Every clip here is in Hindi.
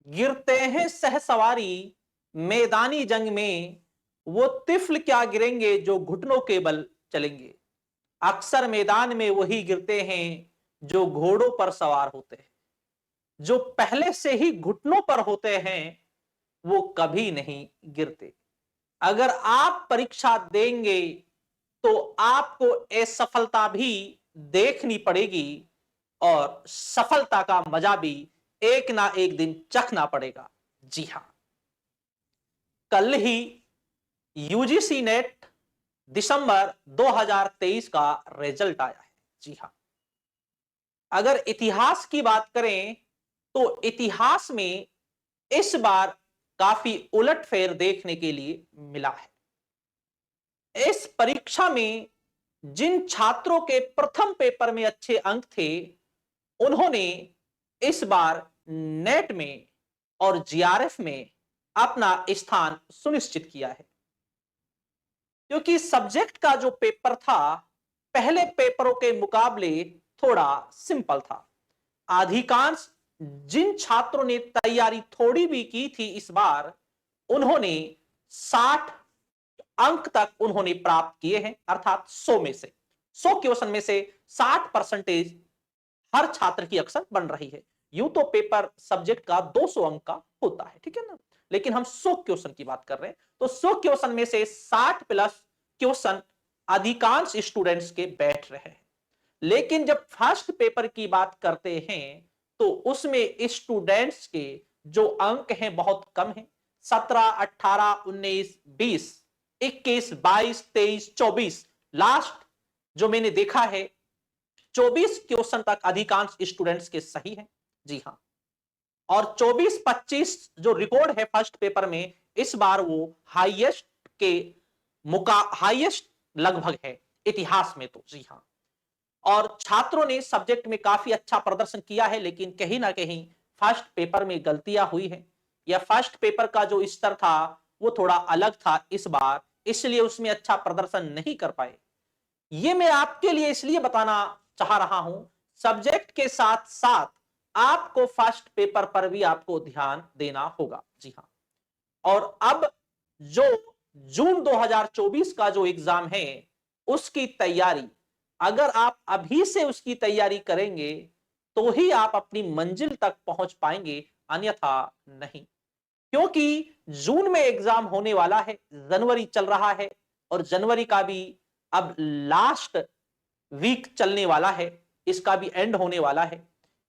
गिरते हैं सहसवारी मैदानी जंग में, वो तिफल क्या गिरेंगे जो घुटनों के बल चलेंगे। अक्सर मैदान में वही गिरते हैं जो घोड़ों पर सवार होते हैं। जो पहले से ही घुटनों पर होते हैं वो कभी नहीं गिरते। अगर आप परीक्षा देंगे तो आपको असफलता भी देखनी पड़ेगी और सफलता का मजा भी एक ना एक दिन चखना पड़ेगा। जी हां, कल ही यूजीसी नेट दिसंबर 2023 का रिजल्ट आया है। जी हां, अगर इतिहास की बात करें तो इतिहास में इस बार काफी उलटफेर देखने के लिए मिला है। इस परीक्षा में जिन छात्रों के प्रथम पेपर में अच्छे अंक थे, उन्होंने इस बार नेट में और जीआरएफ में अपना स्थान सुनिश्चित किया है। क्योंकि सब्जेक्ट का जो पेपर था, पहले पेपरों के मुकाबले थोड़ा सिंपल था। अधिकांश जिन छात्रों ने तैयारी थोड़ी भी की थी इस बार, उन्होंने 60 अंक तक उन्होंने प्राप्त किए हैं। अर्थात 100 में से 100 क्वेश्चन में से 60% हर छात्र की अक्सर बन रही है। यूं तो पेपर सब्जेक्ट का 200 अंक का होता है, ठीक है ना, लेकिन हम 100 क्वेश्चन की बात कर रहे हैं, तो 100 क्वेश्चन में से 60 प्लस क्वेश्चन अधिकांश स्टूडेंट्स के बैठ रहे हैं। लेकिन जब फर्स्ट पेपर की बात करते हैं तो उसमें स्टूडेंट्स के जो अंक हैं बहुत कम हैं। 17, 18, 19, 20, 21, 22, 23, 24, लास्ट जो मैंने देखा है 24 क्वेश्चन तक अधिकांश स्टूडेंट्स के सही हैं। जी हां, और 24-25 जो रिकॉर्ड है फर्स्ट पेपर में, इस बार वो हाईएस्ट के हाईएस्ट लगभग है इतिहास में तो। जी हां, और छात्रों ने सब्जेक्ट में काफी अच्छा प्रदर्शन किया है, लेकिन कहीं ना कहीं फर्स्ट पेपर में गलतियां हुई हैं, या फर्स्ट पेपर का जो स्तर था वो थोड़ा अलग था इस बार, इसलिए उसमें अच्छा प्रदर्शन नहीं कर पाए। ये मैं आपके लिए इसलिए बताना चाह रहा हूं, सब्जेक्ट के साथ साथ आपको फर्स्ट पेपर पर भी आपको ध्यान देना होगा। जी हां, और अब जो जून 2024 का जो एग्जाम है उसकी तैयारी, अगर आप अभी से उसकी तैयारी करेंगे तो ही आप अपनी मंजिल तक पहुंच पाएंगे, अन्यथा नहीं। क्योंकि जून में एग्जाम होने वाला है, जनवरी चल रहा है और जनवरी का भी अब लास्ट वीक चलने वाला है, इसका भी एंड होने वाला है।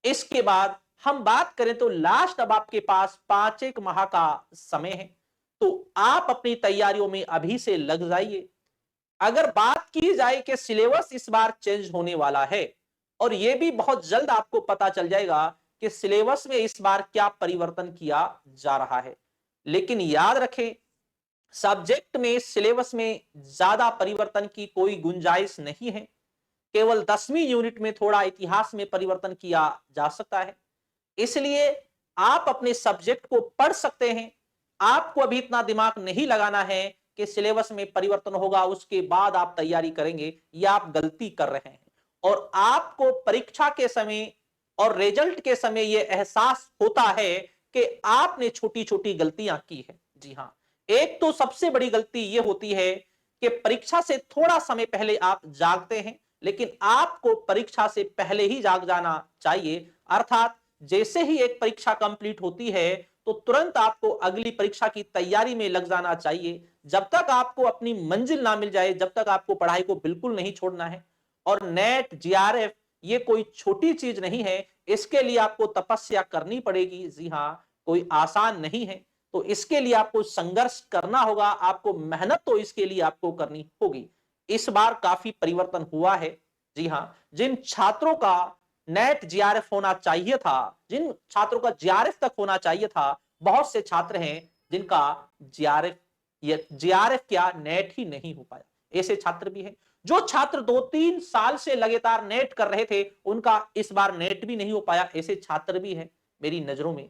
इसके बाद हम बात करें तो लास्ट अब आपके पास 5 एक माह का समय है, तो आप अपनी तैयारियों में अभी से लग जाइए। अगर बात की जाए कि सिलेबस इस बार चेंज होने वाला है, और यह भी बहुत जल्द आपको पता चल जाएगा कि सिलेबस में इस बार क्या परिवर्तन किया जा रहा है। लेकिन याद रखें, सब्जेक्ट में सिलेबस में ज्यादा परिवर्तन की कोई गुंजाइश नहीं है। केवल 10वीं यूनिट में थोड़ा इतिहास में परिवर्तन किया जा सकता है। इसलिए आप अपने सब्जेक्ट को पढ़ सकते हैं। आपको अभी इतना दिमाग नहीं लगाना है कि सिलेबस में परिवर्तन होगा उसके बाद आप तैयारी करेंगे, या आप गलती कर रहे हैं। और आपको परीक्षा के समय और रिजल्ट के समय यह एहसास होता है कि आपने छोटी छोटी गलतियां की है। जी हां, एक तो सबसे बड़ी गलती यह होती है कि परीक्षा से थोड़ा समय पहले आप जागते हैं, लेकिन आपको परीक्षा से पहले ही जाग जाना चाहिए। अर्थात जैसे ही एक परीक्षा कंप्लीट होती है तो तुरंत आपको अगली परीक्षा की तैयारी में लग जाना चाहिए। जब तक आपको अपनी मंजिल ना मिल जाए, जब तक आपको पढ़ाई को बिल्कुल नहीं छोड़ना है। और नेट, जीआरएफ ये कोई छोटी चीज नहीं है, इसके लिए आपको तपस्या करनी पड़ेगी। जी हां, कोई आसान नहीं है, तो इसके लिए आपको संघर्ष करना होगा, आपको मेहनत तो इसके लिए आपको करनी होगी। इस बार काफी परिवर्तन हुआ है। जी हां, जिन छात्रों का नेट जीआरएफ होना चाहिए था, जिन छात्रों का जीआरएफ तक होना चाहिए था, बहुत से छात्र हैं जिनका जीआरएफ या जीआरएफ क्या नेट ही नहीं हो पाया। ऐसे छात्र भी हैं। जो छात्र 2-3 साल से लगातार नेट कर रहे थे, उनका इस बार नेट भी नहीं हो पाया। ऐसे छात्र भी हैं, मेरी नजरों में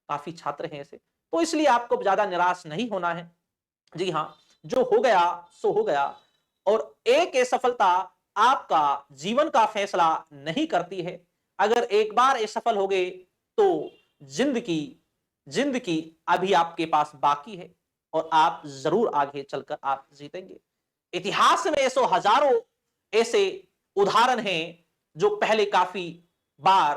काफी छात्र हैं ऐसे। तो इसलिए आपको ज्यादा निराश नहीं होना है। जी हाँ, जो हो गया सो हो गया। और एक असफलता आपका जीवन का फैसला नहीं करती है। अगर एक बार असफल हो गए तो जिंदगी जिंदगी अभी आपके पास बाकी है और आप जरूर आगे चलकर आप जीतेंगे। इतिहास में ऐसो हजारों ऐसे उदाहरण हैं जो पहले काफी बार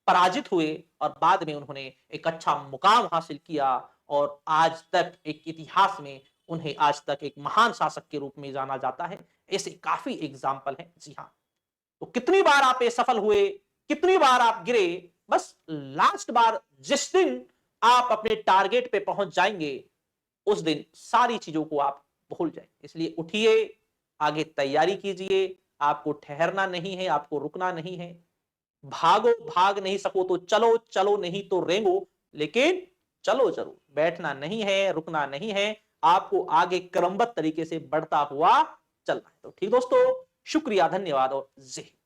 पराजित हुए और बाद में उन्होंने एक अच्छा मुकाम हासिल किया और आज तक एक इतिहास में उन्हें आज तक एक महान शासक के रूप में जाना जाता है। ऐसे काफी एग्जाम्पल हैं। जी हाँ, तो कितनी बार आप असफल हुए, कितनी बार आप गिरे, बस लास्ट बार जिस दिन आप अपने टारगेट पे पहुंच जाएंगे, उस दिन सारी चीजों को आप भूल जाएंगे। इसलिए उठिए, आगे तैयारी कीजिए, आपको ठहरना नहीं है, आपको रुकना नहीं है। भागो, भाग नहीं सको तो चलो, चलो नहीं तो रेंगो, लेकिन चलो जरूर। बैठना नहीं है, रुकना नहीं है, आपको आगे क्रमबद्ध तरीके से बढ़ता हुआ चलना है। तो ठीक दोस्तों, शुक्रिया, धन्यवाद और जय हिंद।